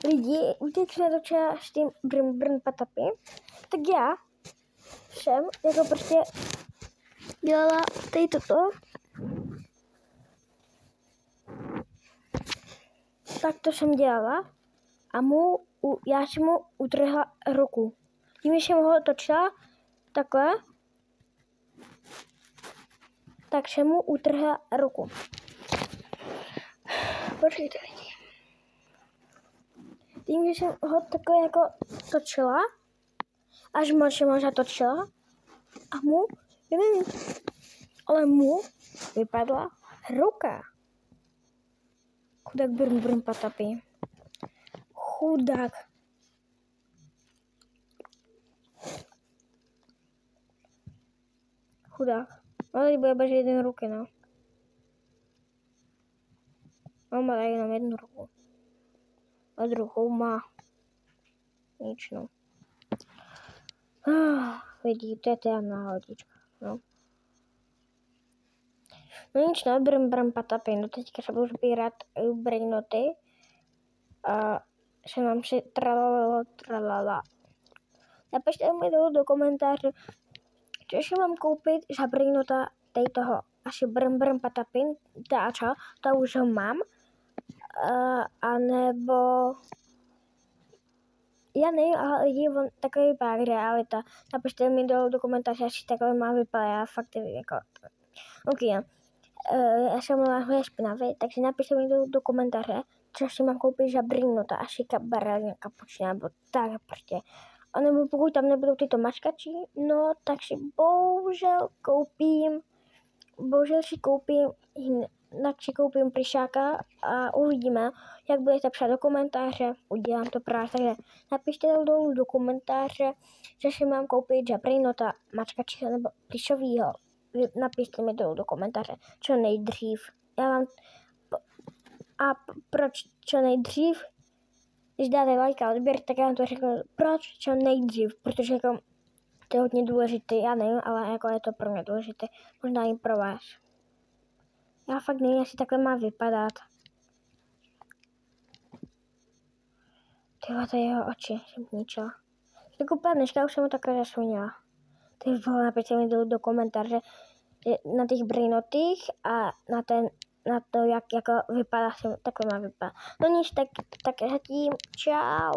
lidi, víte, když jsem točila s tím Brn Patapy, tak já jsem jako prostě dělala tady toto. Tak to jsem dělala a já jsem mu utrhla ruku. Tím, že jsem ho točila takhle, tak jsem mu utrhla ruku. Počkejte lidi. Tím, že jsem ho takhle jako točila, až moc jsem ho zatočila a mu vypadla ruka. Chudák Brn Patapy. Chudák. Ale teď bude bez jedné ruky, no. On má jenom jednu ruku. A druhou má nič, no. Vidíte, to je náhodička, no. No nic, no, Brn Patapy, no teďka se budu sbírat brainoty a se nám si tralala. Napište mi do komentáře, co si mám koupit za brainota tady toho, asi Brn Patapy, to už ho mám, a nebo já nevím, ale lidi, on takový vypadá realita. Napište mi do komentáře, jestli takhle má vypadat, já fakt nevím, jako. Ok, já jsem mluvila špinavý, takže napište mi do komentáře, co si mám koupit za brainota, asi barelně kapučina, nebo tak prostě. A nebo pokud tam nebudou tyto mačkači, no tak si bohužel si koupím plišáka a uvidíme, jak budete psát do komentáře, udělám to právě, takže napište dolů do komentáře, že si mám koupit za brainota mačkači nebo plišovýho. Napište mi dolů do komentáře, čo nejdřív. Proč čo nejdřív? Když dáte like a odběr, tak já vám to řeknu, proč čo nejdřív, protože jako to je hodně důležité, já nevím, ale jako je to pro mě důležité, možná i pro vás. Já fakt nevím, jestli takhle má vypadat. Tyhle, to jeho oči jsem zničila. Tak úplně dneska už jsem ho takhle zasvonila. Ty vole, napište mi do komentáře na těch brainotých a na to, jak jako vypadá, takhle má vypadat. No nic, tak zatím, čau.